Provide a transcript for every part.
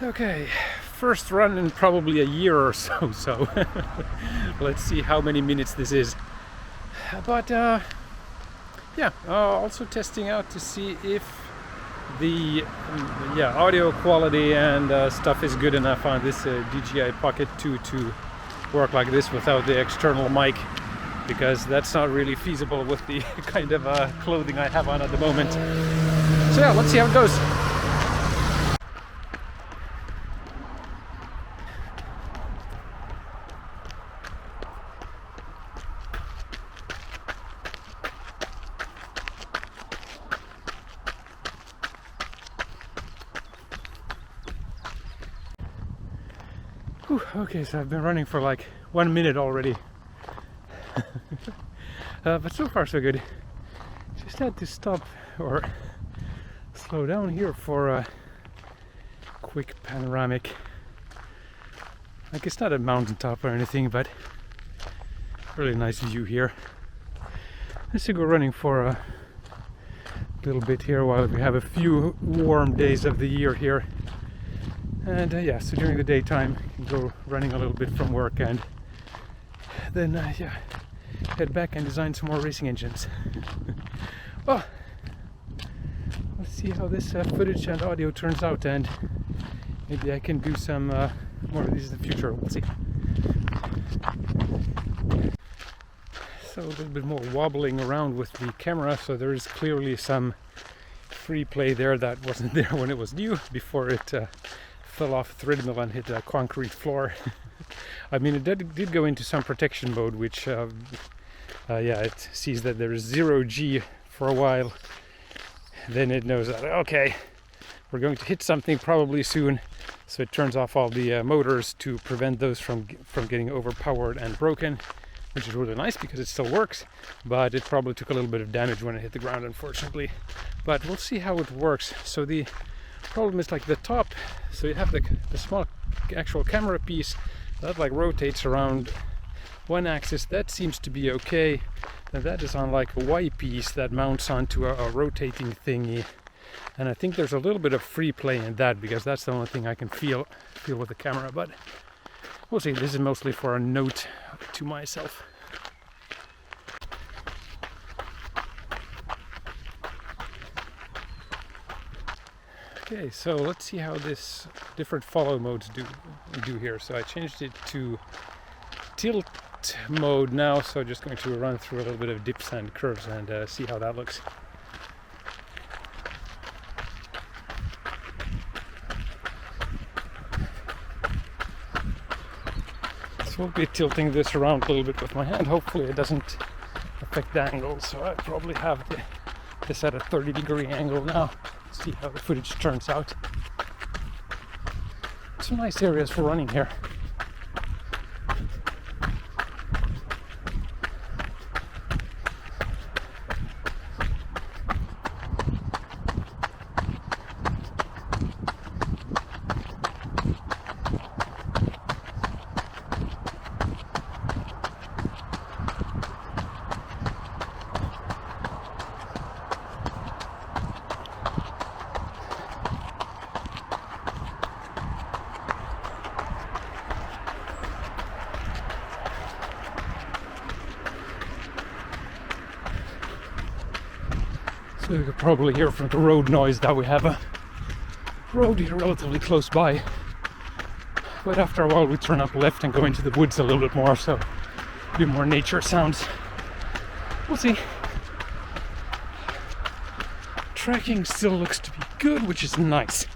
Okay, first run in probably a year or so, let's see how many minutes this is. But yeah, also testing out to see if the audio quality and stuff is good enough on this DJI Pocket 2 to work like this without the external mic, because that's not really feasible with the kind of clothing I have on at the moment. So yeah, let's see how it goes. Whew, okay, so I've been running for like 1 minute already. But so far so good. Just had to stop or slow down here for a quick panoramic. Like, it's not a mountaintop or anything, but really nice view here. Let's go running for a little bit here while we have a few warm days of the year here. And yeah, so during the daytime, you can go running a little bit from work and then head back and design some more racing engines. Well, let's see how this footage and audio turns out, and maybe I can do some more of these in the future. We'll see. So a little bit more wobbling around with the camera, so there is clearly some free play there that wasn't there when it was new, before it fell off the treadmill and hit a concrete floor. I mean, it did go into some protection mode, which it sees that there is 0 G for a while. Then it knows that, okay, we're going to hit something probably soon, so it turns off all the motors to prevent those from getting overpowered and broken, which is really nice because it still works, but it probably took a little bit of damage when it hit the ground, unfortunately. But we'll see how it works. So the problem is, like, the top, so you have the small actual camera piece that like rotates around one axis. That seems to be okay. And that is on like a Y piece that mounts onto a rotating thingy, and I think there's a little bit of free play in that, because that's the only thing I can feel with the camera. But we'll see. This is mostly for a note to myself. Okay, so let's see how this different follow modes do here. So I changed it to tilt mode now, so just going to run through a little bit of dips and curves and see how that looks. So we'll be tilting this around a little bit with my hand. Hopefully it doesn't affect the angle, so I probably have this at a 30-degree angle now. See how the footage turns out. Some nice areas for running here. So you could probably hear from the road noise that we have a road here relatively close by. But after a while we turn up left and go into the woods a little bit more, so a bit more nature sounds. We'll see. Tracking still looks to be good, which is nice.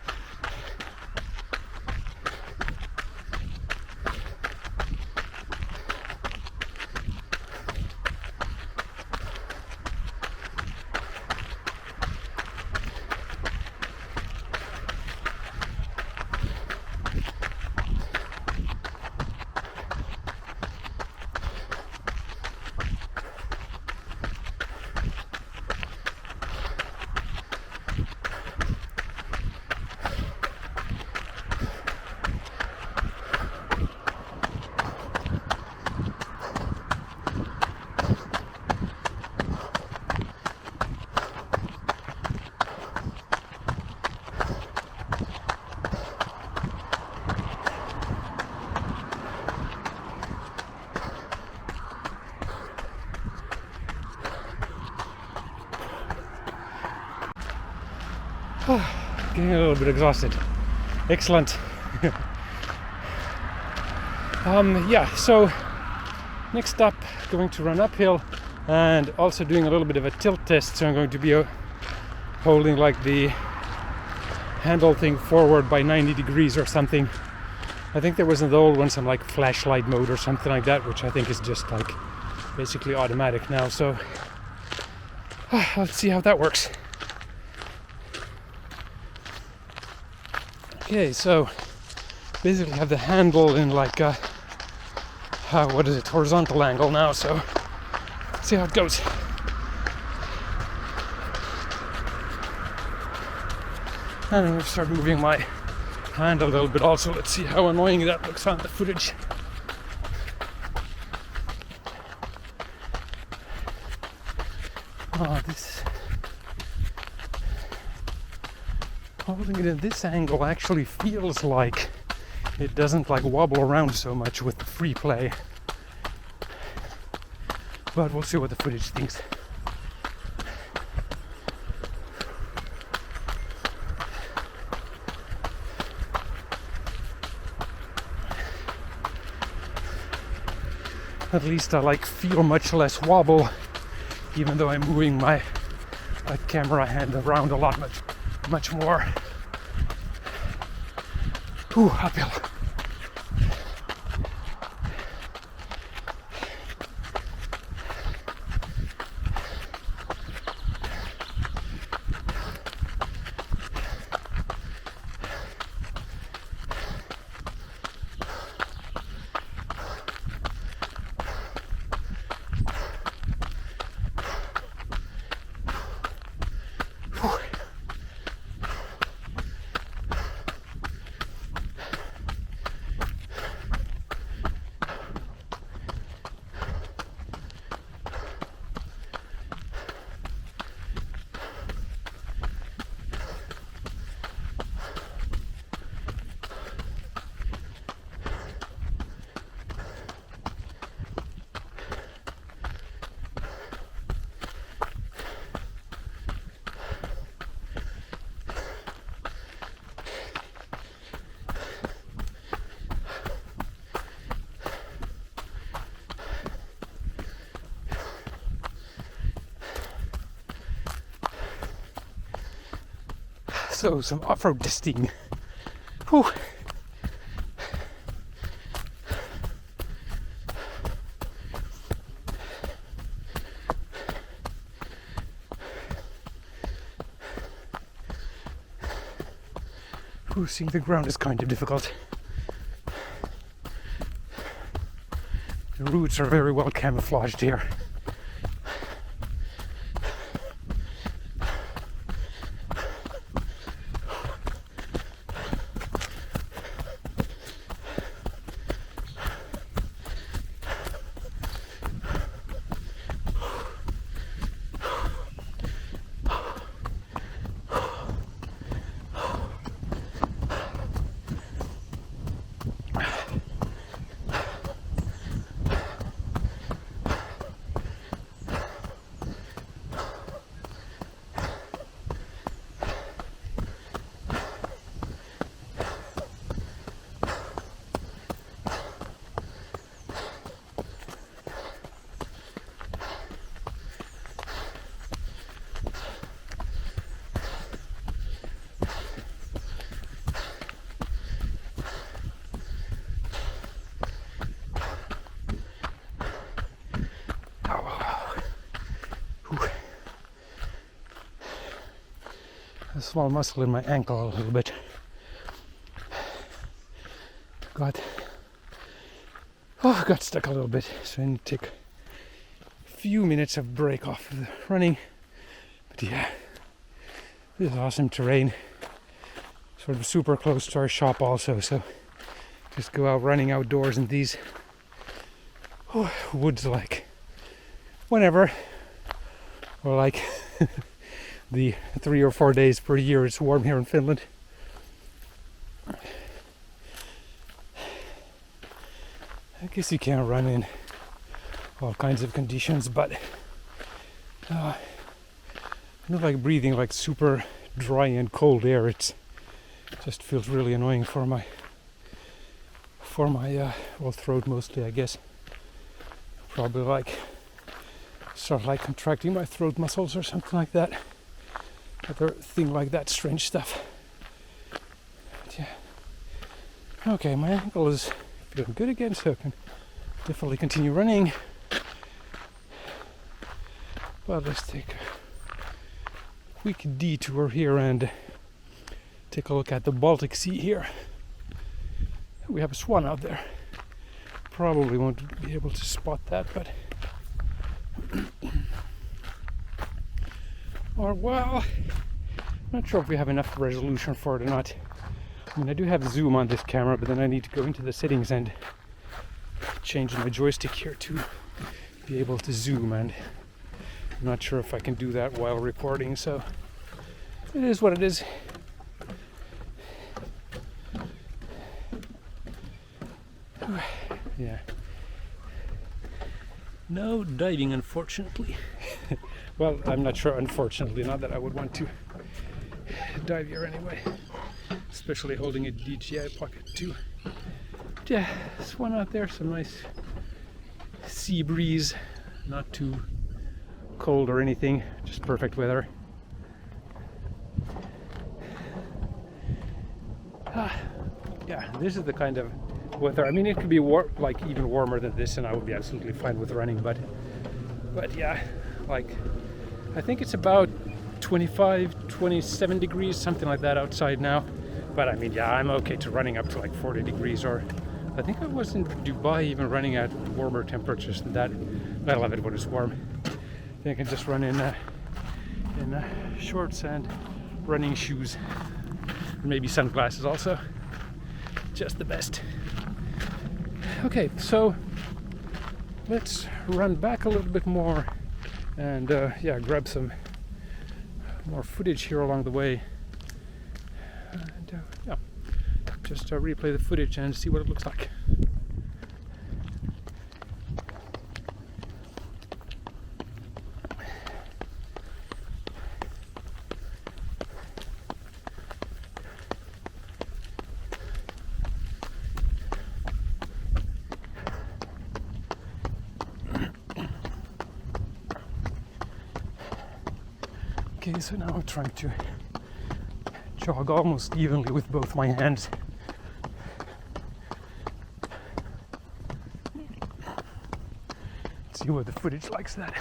getting a little bit exhausted. Excellent. Yeah, so next up, going to run uphill and also doing a little bit of a tilt test. So I'm going to be holding like the handle thing forward by 90 degrees or something. I think there was in the old one some like flashlight mode or something like that, which I think is just like basically automatic now. So let's see how that works. Okay, so basically have the handle in like a horizontal angle now, so let's see how it goes. And I'm going to start moving my hand a little bit also. Let's see how annoying that looks on the footage. This holding it in this angle actually feels like it doesn't like wobble around so much with the free play. But we'll see what the footage thinks. At least I like feel much less wobble, even though I'm moving my camera hand around a lot much more. Ooh, uphill. So some off-road testing. Whew. Ooh, seeing the ground is kind of difficult. The roots are very well camouflaged here. A small muscle in my ankle a little bit. Got stuck a little bit, so I need to take a few minutes of break off of the running. But yeah, this is awesome terrain. Sort of super close to our shop also, so just go out running outdoors in these woods like whenever, or like the 3 or 4 days per year it's warm here in Finland. I guess you can't run in all kinds of conditions, but I don't like breathing like super dry and cold air. It's Just feels really annoying for my well, throat mostly, I guess. Probably like start like contracting my throat muscles or something like that. Other thing like that, strange stuff. But yeah. Okay, my ankle is feeling good again, so I can definitely continue running. But let's take a quick detour here and take a look at the Baltic Sea here. We have a swan out there. Probably won't be able to spot that, but or well, I'm not sure if we have enough resolution for it or not. I mean, I do have zoom on this camera, but then I need to go into the settings and change my joystick here to be able to zoom, and I'm not sure if I can do that while recording, so it is what it is. Yeah. No diving, unfortunately. Well, I'm not sure, unfortunately, not that I would want to dive here anyway. Especially holding a DJI Pocket 2. But yeah, this one out there, some nice sea breeze. Not too cold or anything, just perfect weather. Yeah, this is the kind of weather. I mean, it could be like even warmer than this, and I would be absolutely fine with running. But yeah, like I think it's about 25, 27 degrees, something like that outside now. But I mean, yeah, I'm okay to running up to like 40 degrees, or I think I was in Dubai even running at warmer temperatures than that. I love it when it's warm. Then I can just run in shorts and running shoes, and maybe sunglasses also. Just the best. Okay, so let's run back a little bit more and yeah, grab some more footage here along the way. And yeah, just replay the footage and see what it looks like. Okay, so now I'm trying to jog almost evenly with both my hands. See what the footage likes that.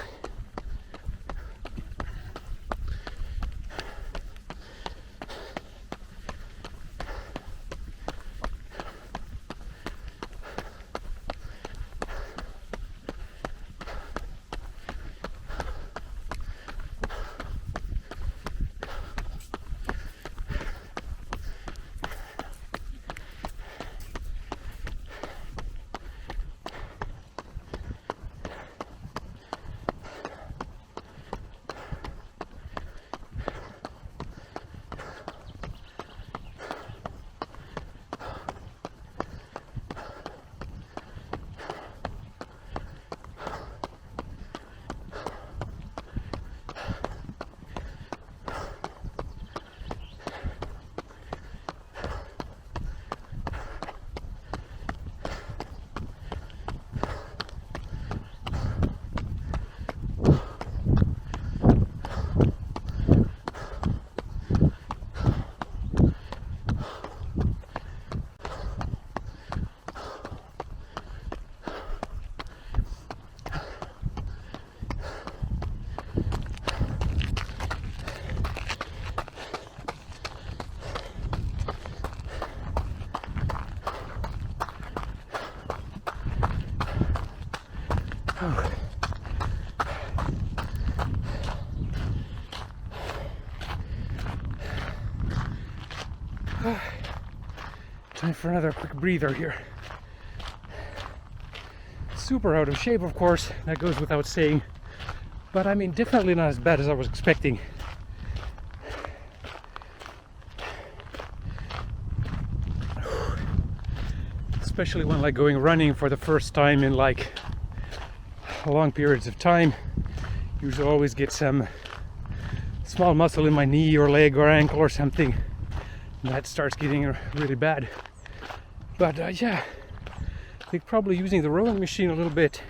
Time for another quick breather here. Super out of shape, of course, that goes without saying, but I mean, definitely not as bad as I was expecting. Especially when like going running for the first time in like long periods of time. Usually always get some small muscle in my knee or leg or ankle or something. that starts getting really bad. But yeah, I think probably using the rowing machine a little bit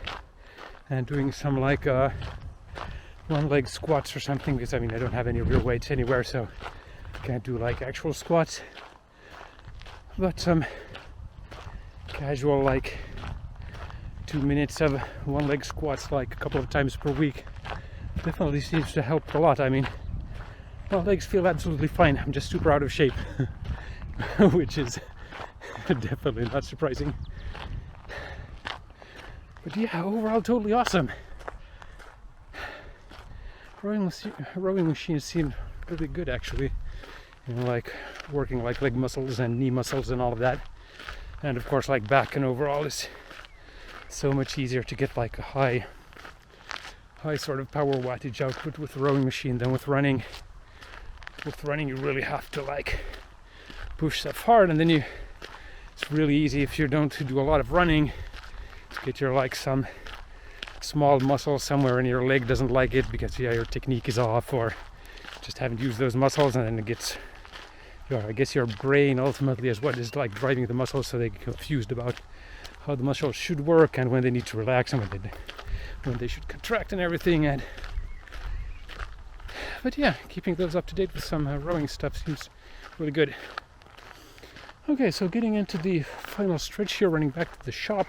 and doing some like one leg squats or something, because I mean I don't have any real weights anywhere, so I can't do like actual squats, but some casual like 2 minutes of one leg squats like a couple of times per week definitely seems to help a lot. I mean, my legs feel absolutely fine. I'm just super out of shape, which is definitely not surprising. But yeah, overall totally awesome. Rowing machines seem really good actually. You know, like working like leg muscles and knee muscles and all of that. And of course like back and overall is so much easier to get like a high sort of power wattage output with the rowing machine than with running. With running you really have to like push stuff hard, and then it's really easy if you don't do a lot of running to get your like some small muscle somewhere in your leg doesn't like it because your technique is off or just haven't used those muscles, and then it gets, I guess your brain ultimately is what is like driving the muscles, so they get confused about how the muscles should work and when they need to relax and when they should contract and everything. But yeah, keeping those up to date with some rowing stuff seems really good. Okay, so getting into the final stretch here, running back to the shop.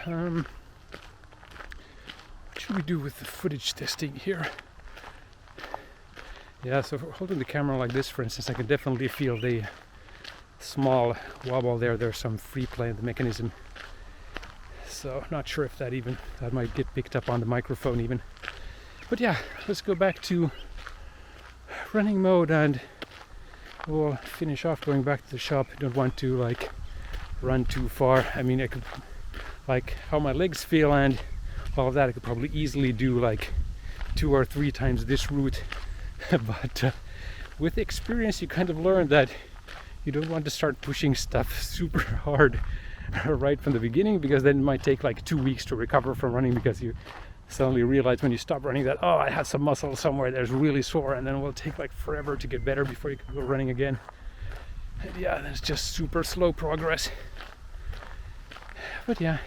What should we do with the footage testing here? Yeah, so holding the camera like this, for instance, I can definitely feel the small wobble there. There's some free play in the mechanism. So not sure if that might get picked up on the microphone even. But yeah, let's go back to running mode and we'll finish off going back to the shop. I don't want to like run too far. I mean, I could like how my legs feel and all of that, I could probably easily do like 2 or 3 times this route. But with experience you kind of learn that you don't want to start pushing stuff super hard right from the beginning, because then it might take like 2 weeks to recover from running, because you suddenly realize when you stop running that, oh, I had some muscle somewhere that's really sore, and then it will take like forever to get better before you can go running again. And yeah, that's just super slow progress. But yeah,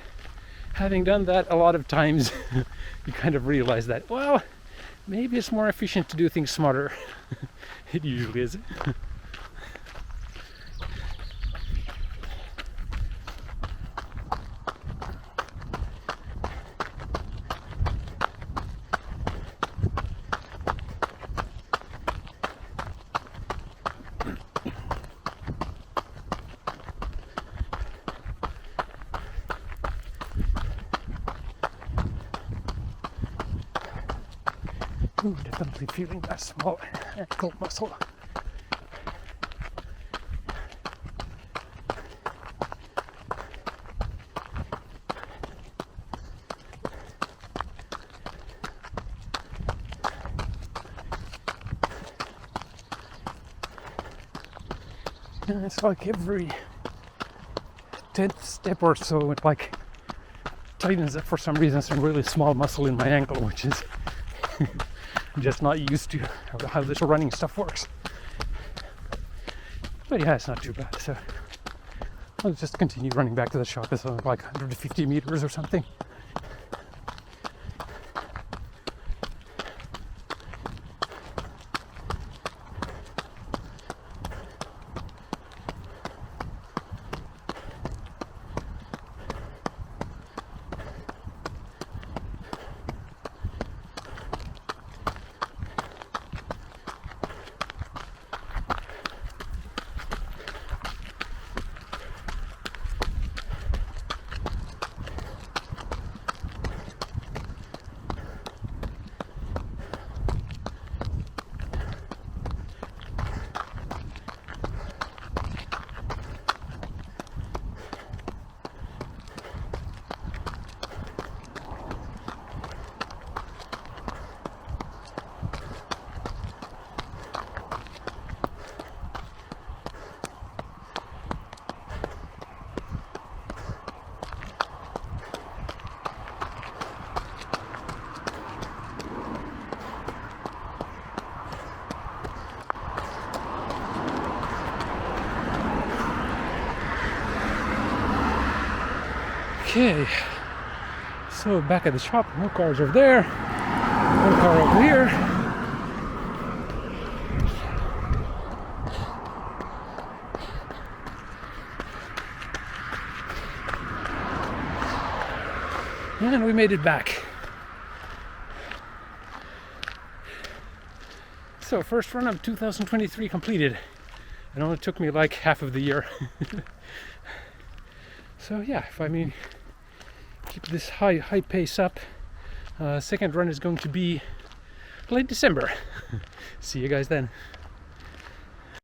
having done that a lot of times, you kind of realize that, well, maybe it's more efficient to do things smarter. It usually is. Ooh, definitely feeling that small ankle muscle. Yeah, it's like every 10th step or so it like tightens up for some reason some really small muscle in my ankle, which is I'm just not used to how this running stuff works. But yeah, it's not too bad. So I'll just continue running back to the shop. It's like 150 meters or something. Okay, so back at the shop, more cars over there, one car over here. And we made it back. So first run of 2023 completed. It only took me like half of the year. So yeah, if I mean keep this high pace up, second run is going to be late December. See you guys then.